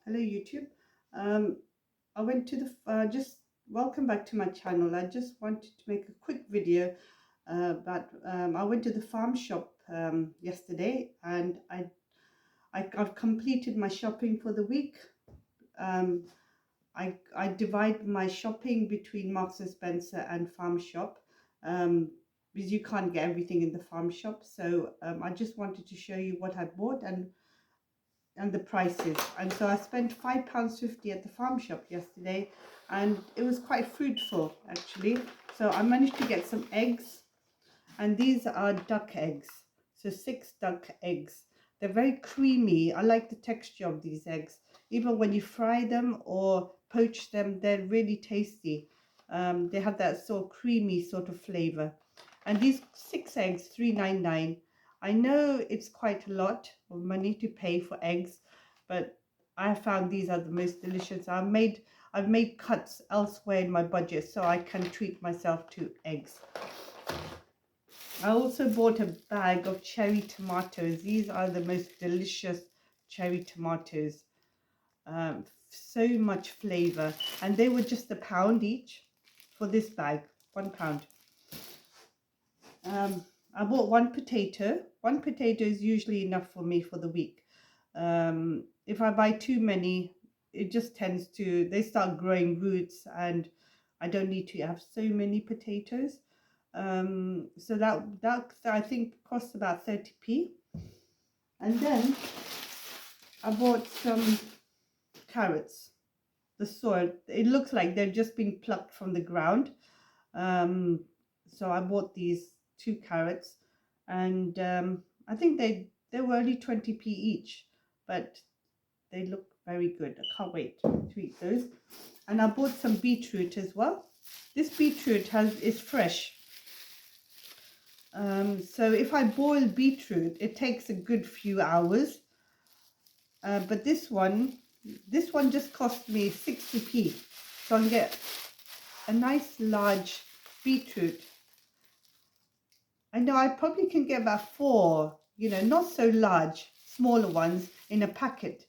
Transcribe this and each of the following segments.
Hello YouTube. Um, I went to the just welcome back to my channel. I just wanted to make a quick video about I went to the farm shop yesterday, and I've completed my shopping for the week. Um, I divide my shopping between Marks and Spencer and farm shop, because you can't get everything in the farm shop. So I just wanted to show you what I bought and the prices. And so I spent £5.50 at the farm shop yesterday, and it was quite fruitful actually. So I managed to get some eggs, and these are duck eggs. So 6 duck eggs. They're very creamy. I like the texture of these eggs. Even when you fry them or poach them, they're really tasty. They have that sort of creamy sort of flavor. And these 6 eggs, 3.99. I know it's quite a lot of money to pay for eggs, but I found these are the most delicious. I've made cuts elsewhere in my budget so I can treat myself to eggs. I also bought a bag of cherry tomatoes. These are the most delicious cherry tomatoes. So much flavor. And they were just £1 each for this bag, £1. I bought one potato. One potato is usually enough for me for the week. If I buy too many, it just tends to, they start growing roots, and I don't need to have so many potatoes. So that I think costs about 30p. And then I bought some carrots. The soil, it looks like they've just been plucked from the ground. Um, so I bought these 2 carrots, and I think they were only 20p each, but they look very good. I can't wait to eat those. And I bought some beetroot as well. This beetroot is fresh. So if I boil beetroot, it takes a good few hours. But this one just cost me 60p. So I can get a nice large beetroot. I know I probably can get about 4, not so large, smaller ones in a packet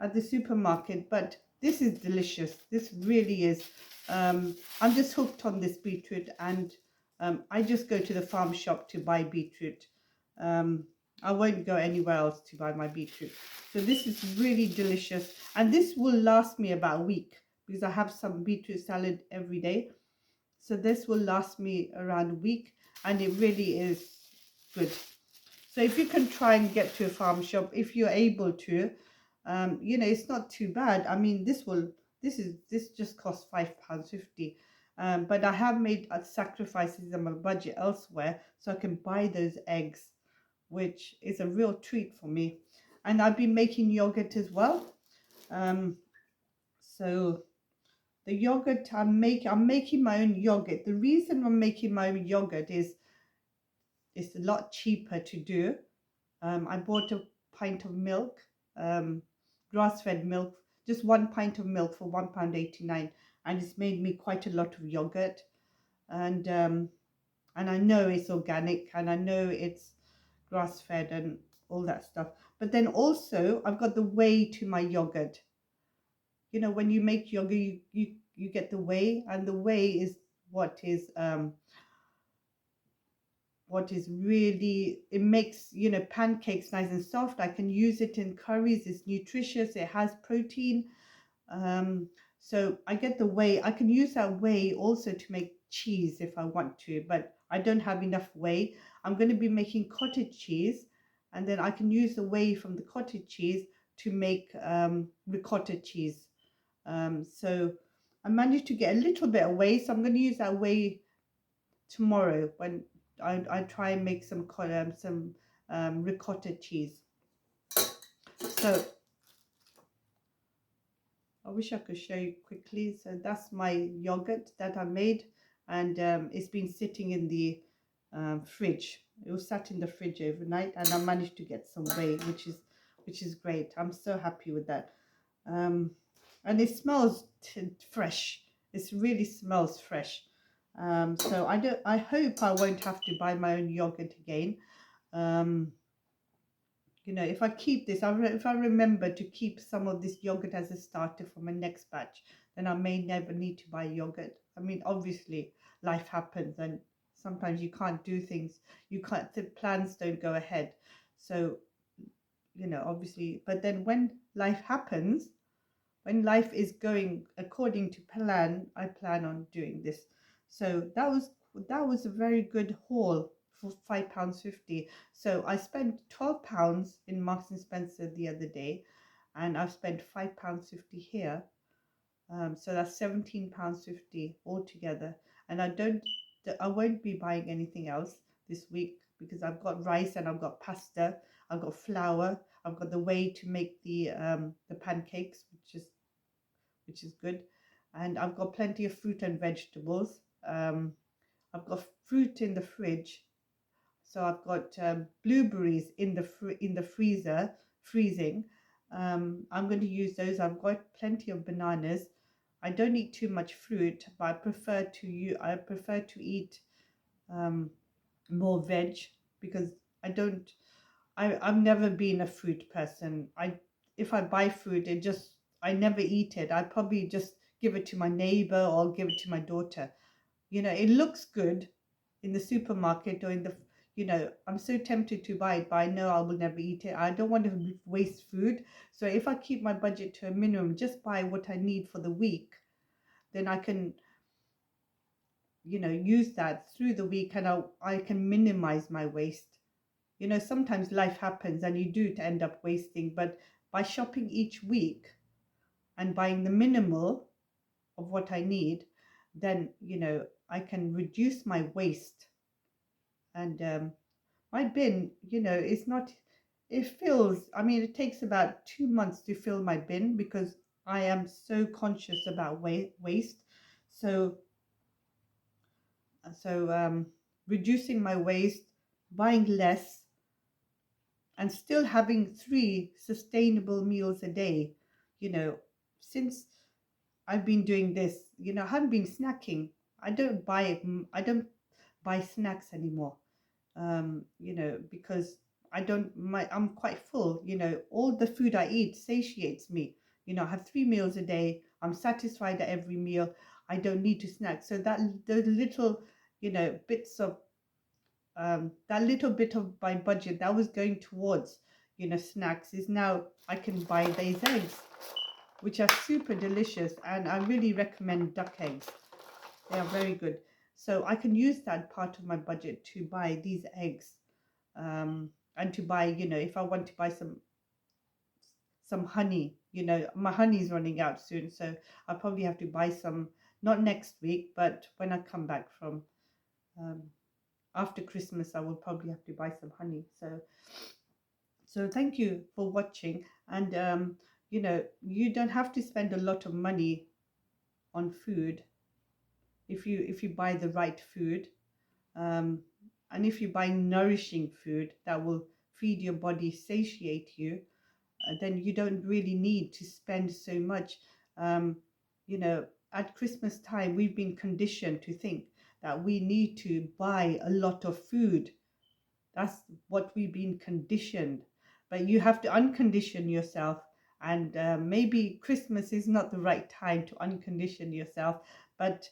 at the supermarket, but this is delicious. This really is. I'm just hooked on this beetroot, and I just go to the farm shop to buy beetroot. Um, I won't go anywhere else to buy my beetroot. So this is really delicious, and this will last me about a week because I have some beetroot salad every day. So this will last me around a week, and it really is good. So if you can try and get to a farm shop, if you're able to, it's not too bad. I mean, this just costs £5.50. But I have made sacrifices on my budget elsewhere, so I can buy those eggs, which is a real treat for me. And I've been making yogurt as well. So the yogurt I'm making my own yogurt. The reason I'm making my own yogurt is it's a lot cheaper to do. I bought a pint of milk, um, grass-fed milk, just 1 pint of milk for £1.89, and it's made me quite a lot of yogurt. And I know it's organic, and I know it's grass-fed and all that stuff. But then also I've got the whey to my yogurt. When you make yogurt, you get the whey, and the whey is what is really, it makes pancakes nice and soft. I can use it in curries. It's nutritious, it has protein. So I get the whey. I can use that whey also to make cheese if I want to, but I don't have enough whey. I'm going to be making cottage cheese, and then I can use the whey from the cottage cheese to make ricotta cheese. So I managed to get a little bit of whey, so I'm going to use that whey tomorrow when I try and make some ricotta cheese. So I wish I could show you quickly. So that's my yogurt that I made, and it's been sitting in the fridge. It was sat in the fridge overnight, and I managed to get some whey, which is great. I'm so happy with that. And it smells fresh. It really smells fresh. So I hope I won't have to buy my own yogurt again. Um, If I keep this, if I remember to keep some of this yogurt as a starter for my next batch, then I may never need to buy yogurt. I mean, obviously, life happens, and sometimes you can't do things. You can't. The plans don't go ahead. So obviously, but then when life happens, when life is going according to plan, I plan on doing this. So that was a very good haul for £5.50. So I spent £12 in Marks and Spencer the other day, and I've spent £5.50 here. So that's £17.50 altogether. And I won't be buying anything else this week because I've got rice and I've got pasta, I've got flour, I've got the whey to make the pancakes, which is good. And I've got plenty of fruit and vegetables. I've got fruit in the fridge. So I've got blueberries in the freezer, freezing. I'm going to use those. I've got plenty of bananas. I don't eat too much fruit, but I prefer to eat um, more veg because I don't. I've never been a fruit person. If I buy fruit, I never eat it. I probably just give it to my neighbor or give it to my daughter. It looks good in the supermarket or I'm so tempted to buy it, but I know I will never eat it. I don't want to waste food. So if I keep my budget to a minimum, just buy what I need for the week, then I can, use that through the week, and I can minimize my waste. Sometimes life happens and you do end up wasting, but by shopping each week and buying the minimal of what I need, then, I can reduce my waste. And my bin, is not, it fills, I mean, it takes about 2 months to fill my bin because I am so conscious about waste. So, so reducing my waste, buying less, and still having 3 sustainable meals a day. You know, since I've been doing this, I haven't been snacking. I don't buy snacks anymore. Because I'm quite full. All the food I eat satiates me. I have 3 meals a day. I'm satisfied at every meal. I don't need to snack. So that the little, bits of that little bit of my budget that was going towards, snacks is now I can buy these eggs, which are super delicious, and I really recommend duck eggs. They are very good. So I can use that part of my budget to buy these eggs, and to buy, if I want to buy some honey. My honey is running out soon, so I'll probably have to buy some, not next week, but when I come back from um, after Christmas, I will probably have to buy some honey. So thank you for watching, and you don't have to spend a lot of money on food if you buy the right food, um, and if you buy nourishing food that will feed your body, satiate you, then you don't really need to spend so much. Um, at Christmas time, we've been conditioned to think that we need to buy a lot of food. That's what we've been conditioned. But you have to uncondition yourself. And maybe Christmas is not the right time to uncondition yourself. But,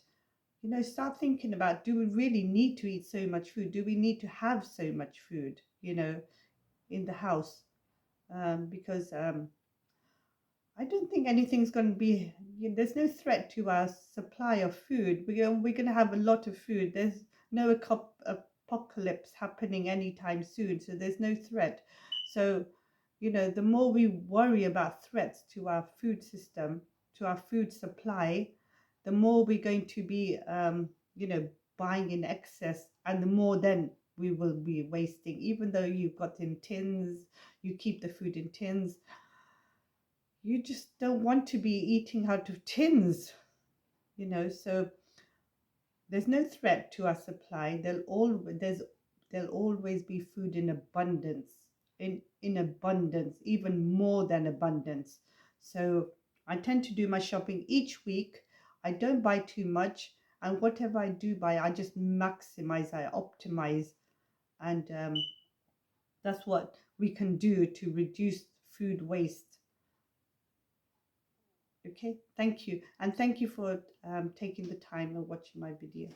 start thinking about, do we really need to eat so much food? Do we need to have so much food, in the house? Because I don't think anything's going to be, there's no threat to our supply of food. We're going to have a lot of food. There's no apocalypse happening anytime soon, so there's no threat. So, the more we worry about threats to our food system, to our food supply, the more we're going to be, buying in excess, and the more then we will be wasting. Even though you've got in tins, you keep the food in tins, you just don't want to be eating out of tins, so there's no threat to our supply. There'll always be food in abundance, in abundance, even more than abundance. So I tend to do my shopping each week. I don't buy too much, and whatever I do buy, I just maximize, I optimize, and that's what we can do to reduce food waste. Okay, thank you. And thank you for taking the time and watching my video.